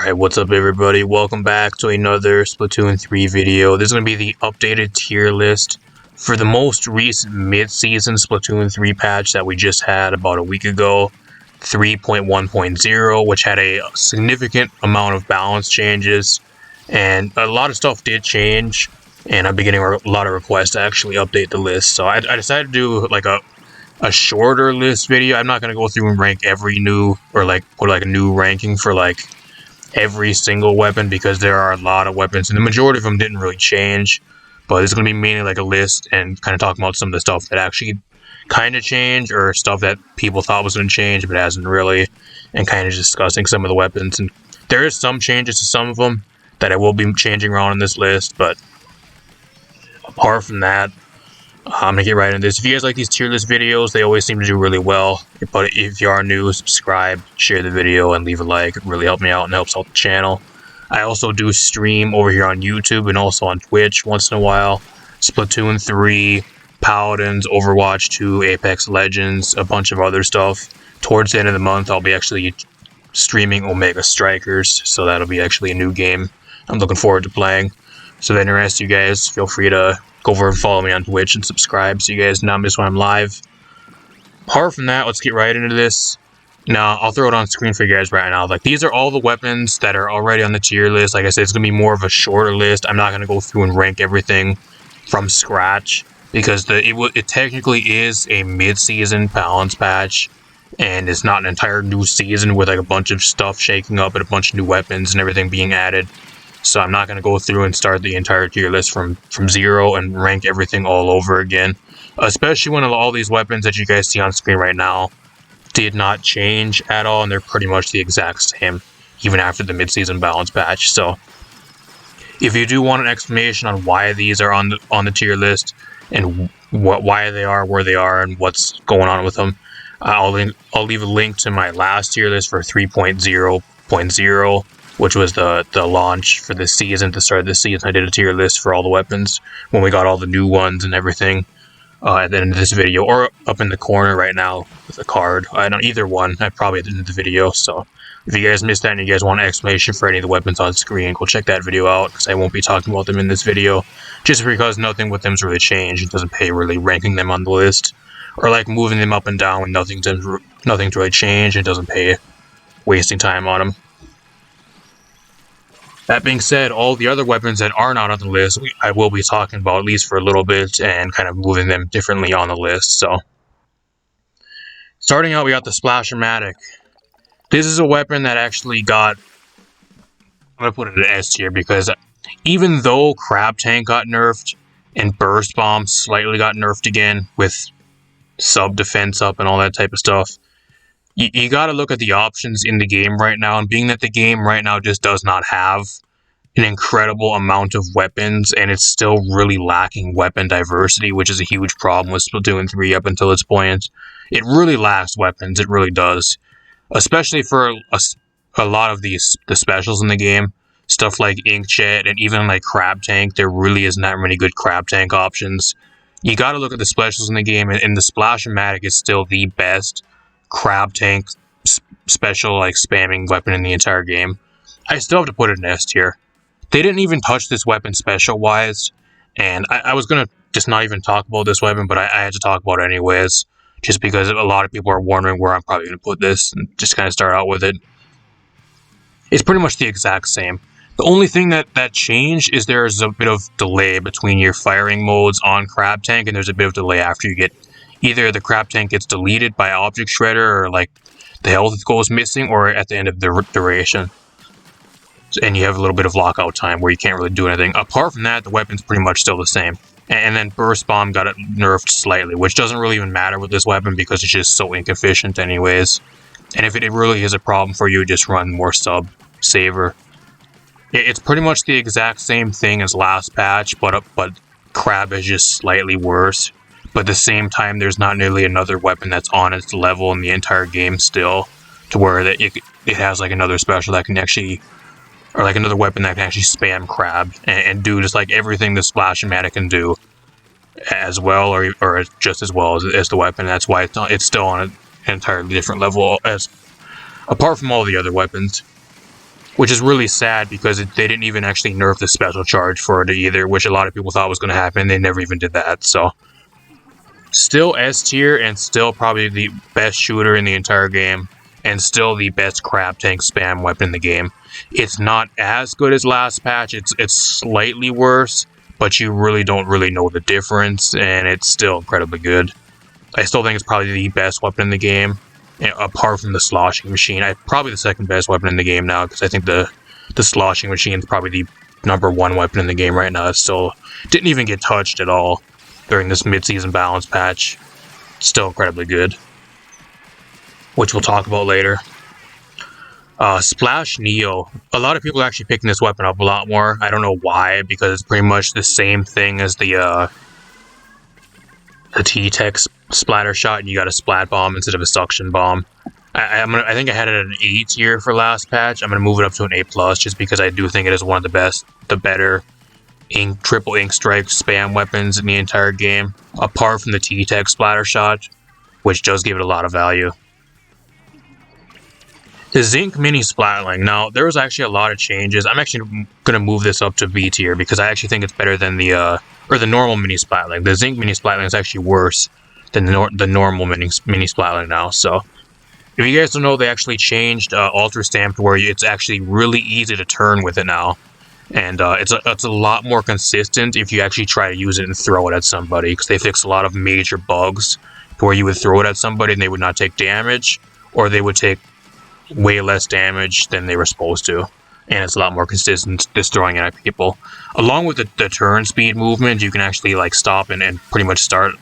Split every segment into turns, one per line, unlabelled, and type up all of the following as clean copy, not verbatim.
Alright, what's up everybody? Welcome back to another Splatoon 3 video. This is going to be the updated tier list for the most recent mid-season Splatoon 3 patch that we just had about a week ago, 3.1.0, which had a significant amount of balance changes, and a lot of stuff did change, and I've been getting a lot of requests to actually update the list. So I decided to do like a shorter list video. I'm not going to go through and rank every new, or like put like a new ranking for like every single weapon, because there are a lot of weapons and the majority of them didn't really change, but it's going to be mainly like a list and kind of talking about some of the stuff that actually kind of changed, or stuff that people thought was going to change but hasn't really, and kind of discussing some of the weapons. And there is some changes to some of them that I will be changing around in this list, but apart from that, I'm going to get right into this. If you guys like these tier list videos, they always seem to do really well. But if you are new, subscribe, share the video, and leave a like. It really helps me out and helps out the channel. I also do stream over here on YouTube and also on Twitch once in a while. Splatoon 3, Paladins, Overwatch 2, Apex Legends, a bunch of other stuff. Towards the end of the month, I'll be actually streaming Omega Strikers, so that'll be actually a new game I'm looking forward to playing. So if that interests you guys, feel free to go over and follow me on Twitch and subscribe so you guys don't miss when I'm live. Apart from that, let's get right into this. Now, I'll throw it on screen for you guys right now. Like, these are all the weapons that are already on the tier list. Like I said, it's going to be more of a shorter list. I'm not going to go through and rank everything from scratch, because it technically is a mid-season balance patch, and it's not an entire new season with like a bunch of stuff shaking up and a bunch of new weapons and everything being added. So I'm not going to go through and start the entire tier list from zero and rank everything all over again. Especially when all these weapons that you guys see on screen right now did not change at all, and they're pretty much the exact same, even after the mid-season balance patch. So if you do want an explanation on why these are on the tier list, and why they are where they are and what's going on with them, I'll leave a link to my last tier list for 3.0.0. which was the launch for this season. To start this season, I did a tier list for all the weapons when we got all the new ones and everything at the end of this video, or up in the corner right now with a card. I don't either one. I probably at the end of the video. So if you guys missed that and you guys want an explanation for any of the weapons on screen, go check that video out, because I won't be talking about them in this video, just because nothing with them's really changed. It doesn't pay really ranking them on the list, or like moving them up and down when nothing's really changed. It doesn't pay wasting time on them. That being said, all the other weapons that are not on the list, I will be talking about at least for a little bit, and kind of moving them differently on the list. So, starting out, we got the Splashomatic. This is a weapon that actually got, I'm going to put it at S tier, because even though Crab Tank got nerfed, and Burst Bomb slightly got nerfed again, with sub defense up and all that type of stuff, you got to look at the options in the game right now, and being that the game right now just does not have an incredible amount of weapons, and it's still really lacking weapon diversity, which is a huge problem with Splatoon 3 up until this point. It really lacks weapons, it really does. Especially for a lot of the specials in the game, stuff like Inkjet and even like Crab Tank, there really isn't that many good Crab Tank options. You got to look at the specials in the game, and the Splashomatic is still the best Crab Tank special like spamming weapon in the entire game. I still have to put it in S tier. They didn't even touch this weapon special wise, and I was gonna just not even talk about this weapon, but I had to talk about it anyways, just because a lot of people are wondering where I'm probably gonna put this, and just kind of start out with it. It's pretty much the exact same. The only thing that changed is there's a bit of delay between your firing modes on Crab Tank, and there's a bit of delay after you get either the Crab Tank gets deleted by Object Shredder, or like the health goes missing, or at the end of the duration. And you have a little bit of lockout time where you can't really do anything. Apart from that, the weapon's pretty much still the same. And then Burst Bomb got it nerfed slightly, which doesn't really even matter with this weapon because it's just so inefficient anyways. And if it really is a problem for you, just run more sub saver. It's pretty much the exact same thing as last patch, but Crab is just slightly worse. But at the same time, there's not nearly another weapon that's on its level in the entire game still, to where that it has like another special that can actually, or like another weapon that can actually spam Crab and do just like everything the Splashomatic can do as well, or just as well as the weapon. That's why it's still on an entirely different level as apart from all the other weapons. which is really sad because they didn't even actually nerf the special charge for it either, which a lot of people thought was going to happen. They never even did that, so... Still S tier, and still probably the best shooter in the entire game, and still the best crab tank spam weapon in the game. It's not as good as last patch, it's slightly worse, but you really don't know the difference, and it's still incredibly good. I still think it's probably the best weapon in the game, apart from the sloshing machine. Probably the second best weapon in the game now, because I think the sloshing machine is probably the #1 weapon in the game right now. It still didn't even get touched at all during this mid-season balance patch. Still incredibly good, which we'll talk about later. Splash Neo. A lot of people are actually picking this weapon up a lot more. I don't know why, because it's pretty much the same thing as the T-Tech splatter shot, and you got a splat bomb instead of a suction bomb. I think I had it at an A tier for last patch. I'm gonna move it up to an A+, just because I do think it is one of the better triple ink strike spam weapons in the entire game, apart from the T-Tech splatter shot, which does give it a lot of value. The Zinc Mini Splatling. Now, there was actually a lot of changes. I'm actually going to move this up to B tier because I actually think it's better than the normal Mini Splatling. The Zinc Mini Splatling is actually worse than the normal Mini Splatling now. So, if you guys don't know, they actually changed Ultra Stamp to where it's actually really easy to turn with it now. And it's a lot more consistent if you actually try to use it and throw it at somebody, because they fixed a lot of major bugs to where you would throw it at somebody and they would not take damage, or they would take way less damage than they were supposed to. And it's a lot more consistent just throwing it at people. Along with the turn speed movement, you can actually like stop and pretty much start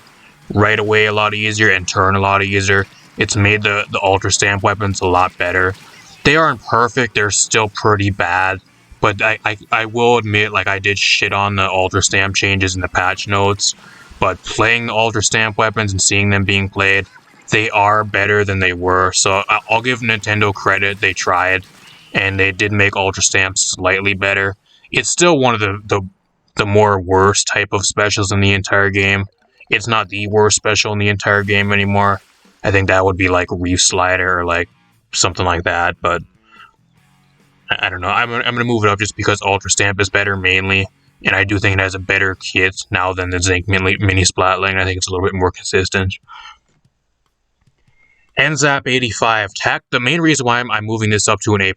right away a lot easier and turn a lot easier. It's made the Ultra Stamp weapons a lot better. They aren't perfect, they're still pretty bad. But I will admit, like, I did shit on the Ultra Stamp changes in the patch notes. But playing the Ultra Stamp weapons and seeing them being played, they are better than they were. So I'll give Nintendo credit, they tried. And they did make Ultra Stamp slightly better. It's still one of the more worst type of specials in the entire game. It's not the worst special in the entire game anymore. I think that would be like Reef Slider or like something like that, but I don't know. I'm gonna move it up just because Ultra Stamp is better mainly, and I do think it has a better kit now than the Zinc Mini Splatling. I think it's a little bit more consistent. NZAP 85. The main reason why I'm moving this up to an A+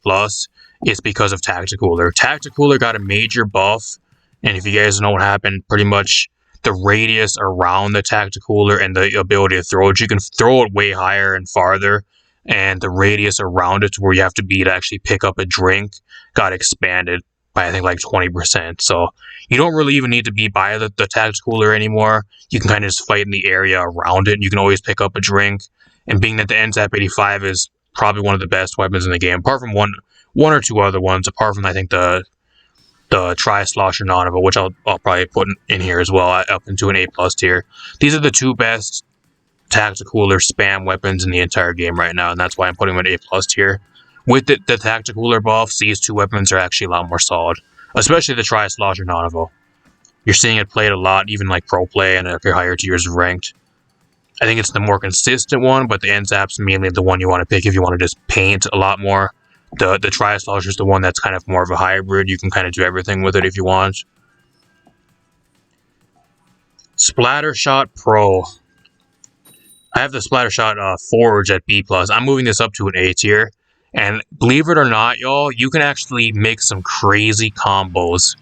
is because of Tacticooler. Tacticooler got a major buff, and if you guys know what happened, pretty much the radius around the Tacticooler and the ability to throw it, you can throw it way higher and farther. And the radius around it to where you have to be to actually pick up a drink got expanded by I think like 20%. So you don't really even need to be by the Tacticooler anymore. You can kind of just fight in the area around it, and you can always pick up a drink. And being that the NZAP 85 is probably one of the best weapons in the game, apart from one or two other ones, apart from I think the Tri-Slosher Nonova, which I'll probably put in here as well, up into an A+ tier. These are the two best Tacticooler spam weapons in the entire game right now, and that's why I'm putting them at A+ tier. With the Tacticooler buffs, these two weapons are actually a lot more solid, especially the Tri-Slosher Nonova. You're seeing it played a lot, even like pro play and if you're higher tiers of ranked. I think it's the more consistent one, but the NZAP's mainly the one you want to pick if you want to just paint a lot more. The Tri-Slosher is the one that's kind of more of a hybrid. You can kind of do everything with it if you want. Splattershot Pro. I have the Splattershot Forge at B+. I'm moving this up to an A tier. And believe it or not, y'all, you can actually make some crazy combos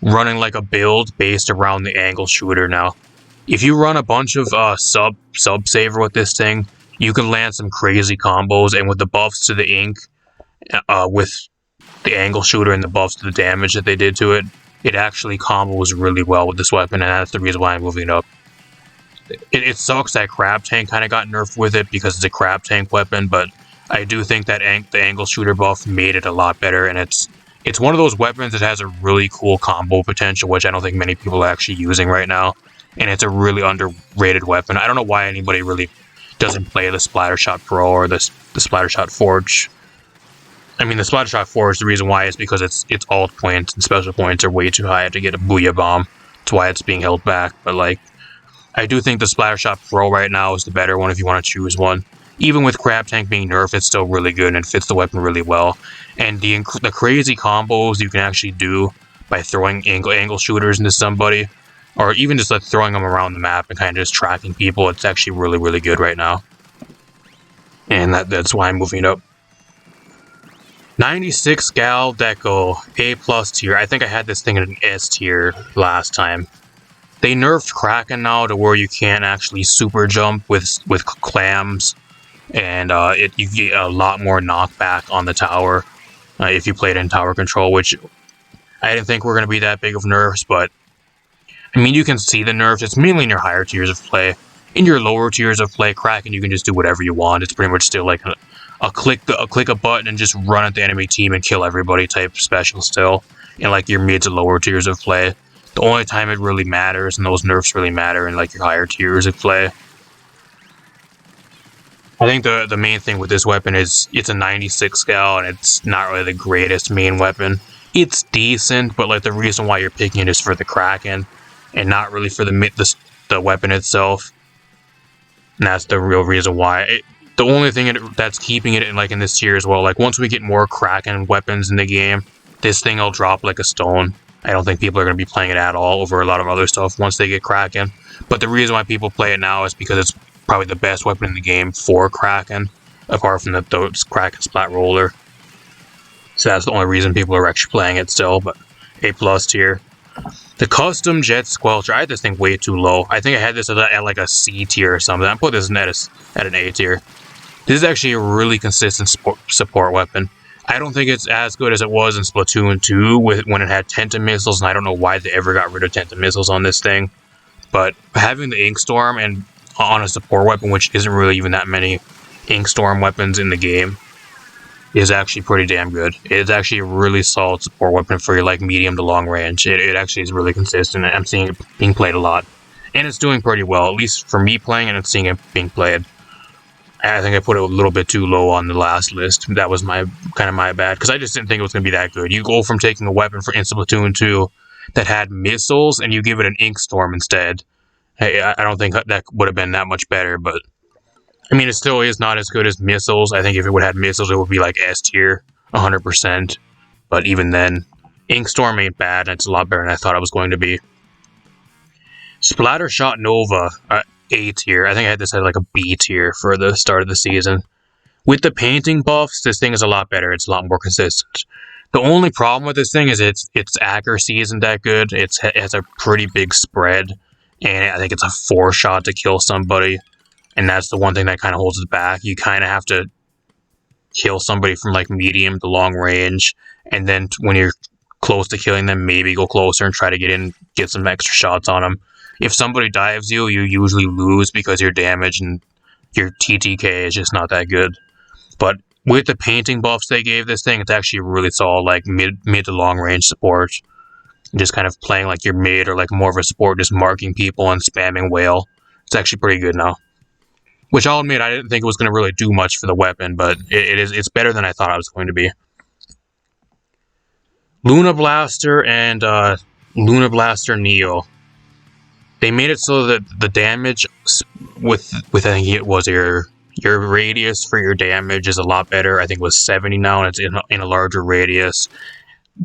running like a build based around the angle shooter now. If you run a bunch of sub saver with this thing, you can land some crazy combos, and with the buffs to the ink, with the angle shooter and the buffs to the damage that they did to it, it actually combos really well with this weapon, and that's the reason why I'm moving it up. It sucks that Crab Tank kind of got nerfed with it because it's a Crab Tank weapon, but I do think that the angle shooter buff made it a lot better, and it's one of those weapons that has a really cool combo potential, which I don't think many people are actually using right now, and it's a really underrated weapon. I don't know why anybody really doesn't play the Splattershot Pro or the Splattershot Forge. I mean, the Splattershot Forge, the reason why is because its alt points and special points are way too high to get a Booyah Bomb. That's why it's being held back, but like, I do think the Splattershot Pro right now is the better one if you want to choose one. even with Crab Tank being nerfed, it's still really good and it fits the weapon really well. And the crazy combos you can actually do by throwing angle shooters into somebody, or even just like throwing them around the map and kind of just tracking people, it's actually really, really good right now. And that's why I'm moving it up. 96 Gal Deco, A+ tier. I think I had this thing in an S tier last time. They nerfed Kraken now to where you can't actually super jump with clams, and you get a lot more knockback on the tower if you played in tower control, which I didn't think were going to be that big of nerfs, but I mean, you can see the nerfs. It's mainly in your higher tiers of play. In your lower tiers of play, Kraken, you can just do whatever you want. It's pretty much still like a click a button and just run at the enemy team and kill everybody type special still. In like your mid to lower tiers of play, the only time it really matters and those nerfs really matter in like your higher tiers of play. I think the main thing with this weapon is it's a 96 Gal and it's not really the greatest main weapon. It's decent, but like the reason why you're picking it is for the Kraken and not really for the weapon itself. And that's the real reason why. The only thing that's keeping it in this tier as well, like once we get more Kraken weapons in the game, this thing will drop like a stone. I don't think people are going to be playing it at all over a lot of other stuff once they get Kraken. But the reason why people play it now is because it's probably the best weapon in the game for Kraken, apart from the Kraken Splat Roller. So that's the only reason people are actually playing it still, but A+ tier. The Custom Jet Squelcher, I had this thing way too low. I think I had this at like a C tier or something. I put this at an A tier. This is actually a really consistent support weapon. I don't think it's as good as it was in Splatoon 2 when it had Tenta Missiles, and I don't know why they ever got rid of Tenta Missiles on this thing. But having the Ink Storm and on a support weapon, which isn't really even that many Ink Storm weapons in the game, is actually pretty damn good. It's actually a really solid support weapon for your like medium to long range. It actually is really consistent. I'm seeing it being played a lot. And it's doing pretty well, at least for me playing and seeing it being played. I think I put it a little bit too low on the last list. That was my bad, because I just didn't think it was going to be that good. You go from taking a weapon for Splatoon 2 that had missiles and you give it an Ink Storm instead. I don't think that would have been that much better, but I mean, it still is not as good as missiles. I think if it would have had missiles, it would be like S tier, 100%. But even then, Ink Storm ain't bad, and it's a lot better than I thought it was going to be. Splattershot Nova, A tier. I think I had this at like a B tier for the start of the season. With the painting buffs, this thing is a lot better. It's a lot more consistent. The only problem with this thing is its accuracy isn't that good. It has a pretty big spread, and I think it's a 4-shot to kill somebody. And that's the one thing that kind of holds it back. You kind of have to kill somebody from like medium to long range, and then when you're close to killing them, maybe go closer and try to get some extra shots on them. If somebody dives you, you usually lose because your damage and your TTK is just not that good. But with the painting buffs they gave this thing, it's actually really solid, like mid to long range support. Just kind of playing like your mid or like more of a support, just marking people and spamming whale. It's actually pretty good now. Which I'll admit, I didn't think it was going to really do much for the weapon, but it's better than I thought it was going to be. Luna Blaster and Luna Blaster Neo. They made it so that the damage with I think it was your radius for your damage is a lot better. I think it was 70 now, and it's in a larger radius.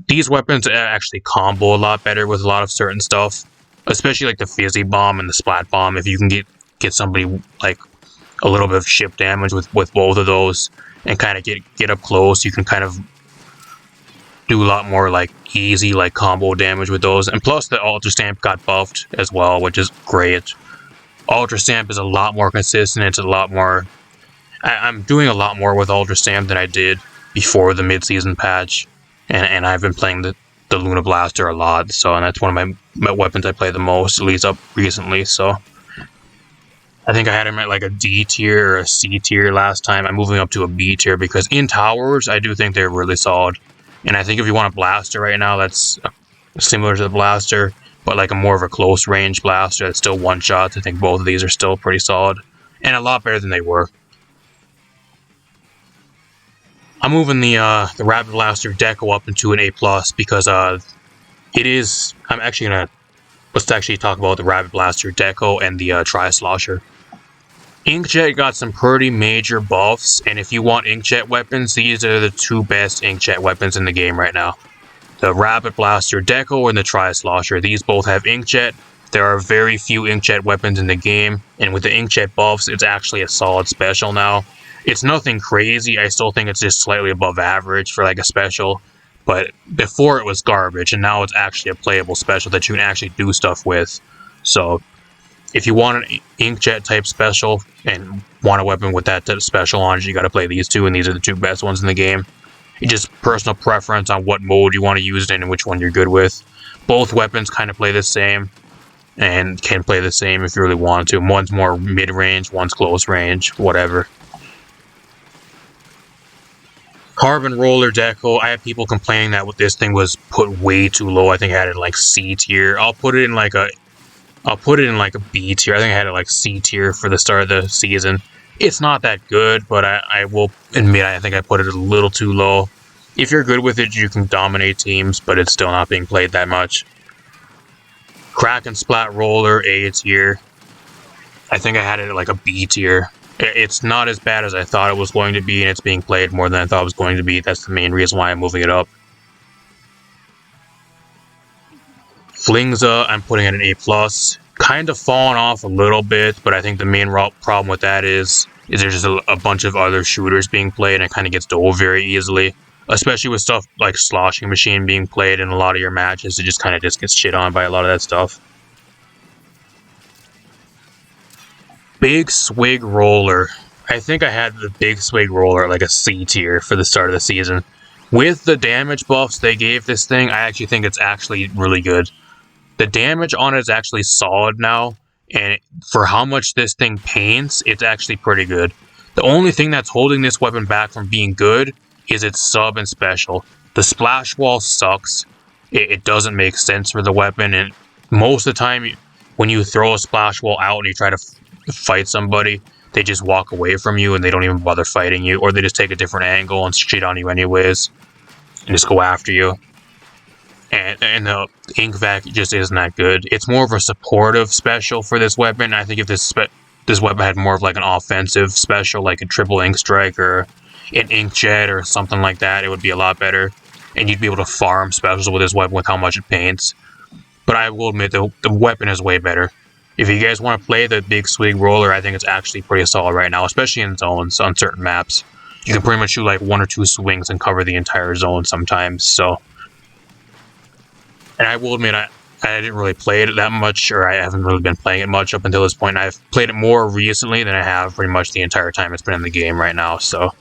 These weapons actually combo a lot better with a lot of certain stuff, especially like the Fizzy Bomb and the Splat Bomb. If you can get somebody like a little bit of ship damage with both of those and kind of get up close, you can kind of do a lot more like easy like combo damage with those. And plus the Ultra Stamp got buffed as well, which is great. Ultra Stamp is a lot more consistent. It's a lot more... I'm doing a lot more with Ultra Stamp than I did before the mid-season patch. And I've been playing the Luna Blaster a lot, so and that's one of my weapons I play the most, at least up recently, so... I think I had him at like a D tier or a C tier last time. I'm moving up to a B tier because in towers, I do think they're really solid. And I think if you want a blaster right now, that's similar to the blaster, but like a more of a close range blaster that's still one shots. I think both of these are still pretty solid and a lot better than they were. I'm moving the Rapid Blaster Deco up into an A+ because it is... I'm actually going to... Let's actually talk about the Rapid Blaster Deco and the Tri-Slosher. Inkjet got some pretty major buffs, and if you want Inkjet weapons, these are the two best Inkjet weapons in the game right now. The Rapid Blaster Deco and the Tri-Slosher. These both have Inkjet. There are very few Inkjet weapons in the game, and with the Inkjet buffs, it's actually a solid special now. It's nothing crazy, I still think it's just slightly above average for like a special, but before it was garbage, and now it's actually a playable special that you can actually do stuff with. So, if you want an Inkjet type special and want a weapon with that type of special on it, you gotta play these two, and these are the two best ones in the game. It's just personal preference on what mode you want to use it in and which one you're good with. Both weapons kind of play the same, and can play the same if you really want to. One's more mid-range, one's close range, whatever. Carbon Roller Deco, I have people complaining that this thing was put way too low. I think I had it like C tier. I'll put it in like a B tier. I think I had it like C tier for the start of the season. It's not that good, but I will admit I think I put it a little too low. If you're good with it, you can dominate teams, but it's still not being played that much. Kraken Splat Roller, A tier. I think I had it at like a B tier. It's not as bad as I thought it was going to be, and it's being played more than I thought it was going to be. That's the main reason why I'm moving it up. Flingza, I'm putting it an A+. Kind of fallen off a little bit, but I think the main problem with that is there's just a bunch of other shooters being played, and it kind of gets dull very easily. Especially with stuff like Sloshing Machine being played in a lot of your matches, it just kind of gets shit on by a lot of that stuff. Big Swig Roller. I think I had the Big Swig Roller at like a C tier for the start of the season. With the damage buffs they gave this thing, I actually think it's actually really good. The damage on it is actually solid now, and for how much this thing paints, it's actually pretty good. The only thing that's holding this weapon back from being good is its sub and special. The splash wall sucks. It doesn't make sense for the weapon, and most of the time, when you throw a splash wall out and you try to fight somebody, they just walk away from you and they don't even bother fighting you, or they just take a different angle and shit on you anyways, and just go after you. And the Ink Vac just isn't that good. It's more of a supportive special for this weapon. I think if this weapon had more of like an offensive special, like a triple ink strike or an Inkjet or something like that, it would be a lot better. And you'd be able to farm specials with this weapon with how much it paints. But I will admit, the weapon is way better. If you guys want to play the Big Swig Roller, I think it's actually pretty solid right now, especially in zones on certain maps. You can pretty much shoot like 1 or 2 swings and cover the entire zone sometimes, so... And I will admit, I didn't really play it that much, or I haven't really been playing it much up until this point. I've played it more recently than I have pretty much the entire time it's been in the game right now, so...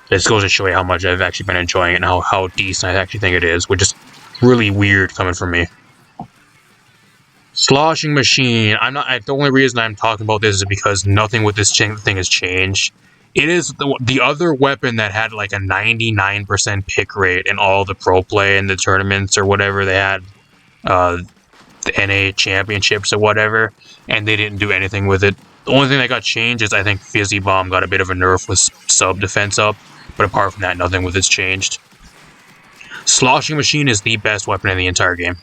This goes to show you how much I've actually been enjoying it and how decent I actually think it is, which is really weird coming from me. Sloshing Machine. The only reason I'm talking about this is because nothing with this thing has changed. It is the other weapon that had like a 99% pick rate in all the pro play and the tournaments or whatever they had, the NA championships or whatever, and they didn't do anything with it. The only thing that got changed is I think Fizzy Bomb got a bit of a nerf with sub defense up, but apart from that, nothing with it's changed. Sloshing Machine is the best weapon in the entire game.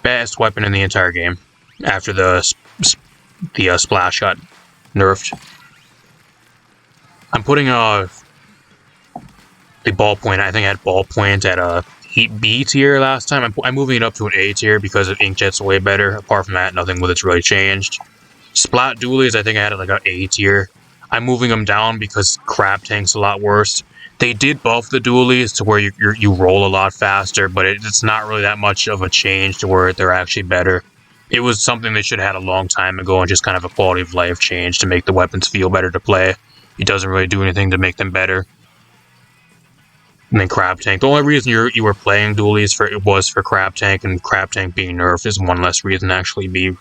Best weapon in the entire game after the splash got nerfed. I'm putting the ballpoint. I think I had ballpoint at a B tier last time. I'm moving it up to an A tier because of Inkjet's way better. Apart from that, nothing with it's really changed. Splat Duelists, I think I had it like an A tier. I'm moving them down because Crab Tank's a lot worse. They did buff the Duelists to where you roll a lot faster, but it's not really that much of a change to where they're actually better. It was something they should have had a long time ago, and just kind of a quality of life change to make the weapons feel better to play. It doesn't really do anything to make them better. And then Crab Tank. The only reason you were playing Duelists was for Crab Tank, and Crab Tank being nerfed is one less reason to actually be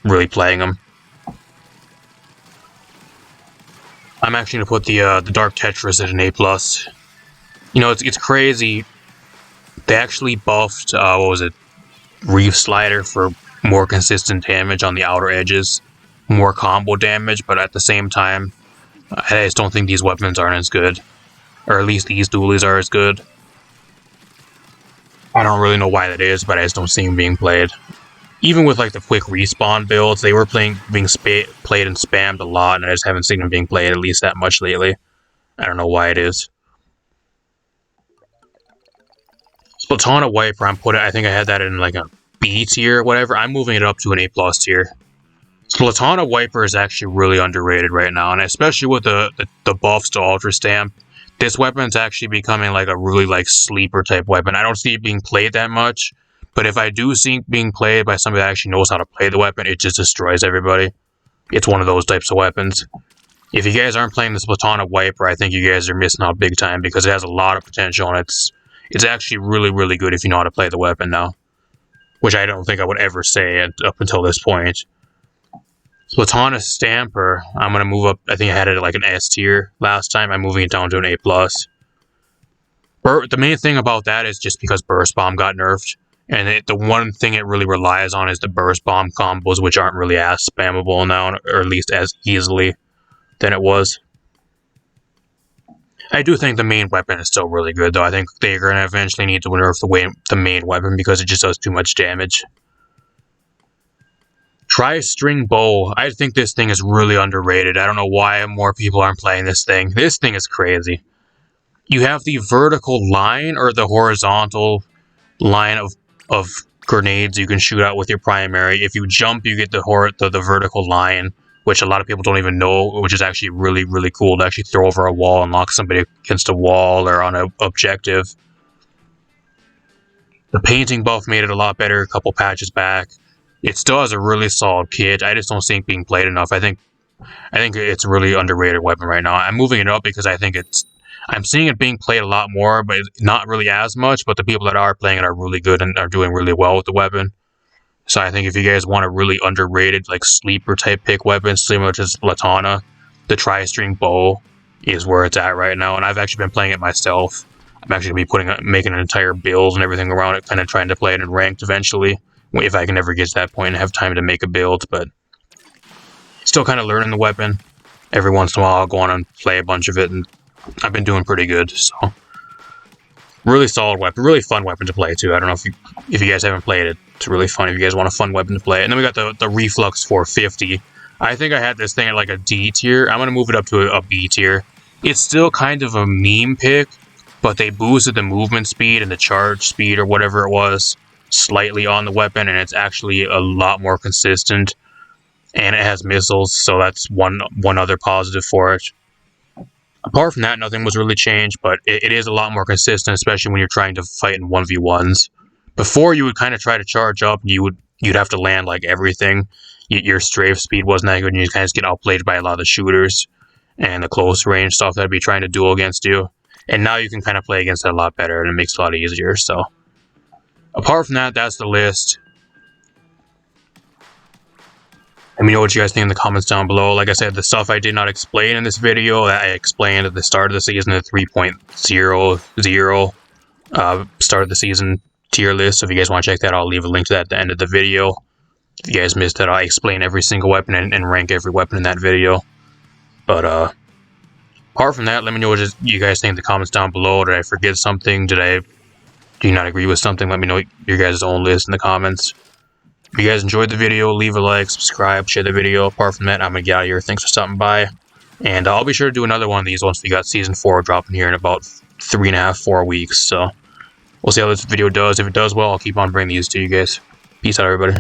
really playing them. I'm actually going to put the Dark Tetris at an A+. You know, it's crazy. They actually buffed, Reef Slider for more consistent damage on the outer edges. More combo damage, but at the same time, I just don't think these weapons aren't as good. Or at least these dualies are as good. I don't really know why that is, but I just don't see them being played. even with like the quick respawn builds, they were being played and spammed a lot, and I just haven't seen them being played at least that much lately. I don't know why it is. Splatoon Wiper, I think I had that in like a B tier or whatever. I'm moving it up to an A+ tier. Splatoon Wiper is actually really underrated right now, and especially with the buffs to Ultra Stamp, this weapon's actually becoming like a really like sleeper type weapon. I don't see it being played that much, but if I do see it being played by somebody that actually knows how to play the weapon, it just destroys everybody. It's one of those types of weapons. If you guys aren't playing the Splatoon Wiper, I think you guys are missing out big time because it has a lot of potential, and it's actually really, really good if you know how to play the weapon now. Which I don't think I would ever say up until this point. Splatoon Stamper, I'm going to move up. I think I had it at like an S tier last time. I'm moving it down to an A+. The main thing about that is just because Burst Bomb got nerfed. And the one thing it really relies on is the Burst Bomb combos, which aren't really as spammable now, or at least as easily than it was. I do think the main weapon is still really good, though. I think they're going to eventually need to nerf the main weapon because it just does too much damage. Tri-string bow. I think this thing is really underrated. I don't know why more people aren't playing this thing. This thing is crazy. You have the vertical line or the horizontal line of grenades you can shoot out with your primary. If you jump, you get the vertical line, which a lot of people don't even know, which is actually really, really cool to actually throw over a wall and lock somebody against a wall or on an objective. The painting buff made it a lot better a couple patches back. It still has a really solid kit. I just don't see it being played enough. I think it's a really underrated weapon right now. I'm moving it up because I'm seeing it being played a lot more, but not really as much. But the people that are playing it are really good and are doing really well with the weapon. So I think if you guys want a really underrated, like sleeper type pick weapon, similar to Splatoon, the Tri-string bow is where it's at right now. And I've actually been playing it myself. I'm actually going to be making an entire build and everything around it, kind of trying to play it in ranked eventually, if I can ever get to that point and have time to make a build. But still kind of learning the weapon. Every once in a while I'll go on and play a bunch of it, and I've been doing pretty good. So really solid weapon, really fun weapon to play too. I don't know if you guys haven't played it. It's really fun if you guys want a fun weapon to play. And then we got the Reflux 450. I think I had this thing at like a D tier. I'm going to move it up to a B tier. It's still kind of a meme pick, but they boosted the movement speed and the charge speed or whatever it was slightly on the weapon, and it's actually a lot more consistent. And it has missiles, so that's one other positive for it. Apart from that, nothing was really changed, but it is a lot more consistent, especially when you're trying to fight in 1v1s. Before, you would kind of try to charge up, and you'd have to land like everything. Your strafe speed wasn't that good, and you kind of just get outplayed by a lot of the shooters and the close range stuff that'd be trying to duel against you. And now you can kind of play against it a lot better, and it makes it a lot easier. So, apart from that, that's the list. Let me know what you guys think in the comments down below. Like I said, the stuff I did not explain in this video, that I explained at the start of the season, the 3.0 start of the season tier list. So if you guys want to check that, I'll leave a link to that at the end of the video. If you guys missed it, I explain every single weapon and rank every weapon in that video. But apart from that, let me know what you guys think in the comments down below. Did I forget something? Do you not agree with something? Let me know your guys' own list in the comments. If you guys enjoyed the video, leave a like, subscribe, share the video. Apart from that, I'm going to get out of here. Thanks for stopping by. And I'll be sure to do another one of these once we got Season 4 dropping here in about 3.5, 4 weeks. So we'll see how this video does. If it does well, I'll keep on bringing these to you guys. Peace out, everybody.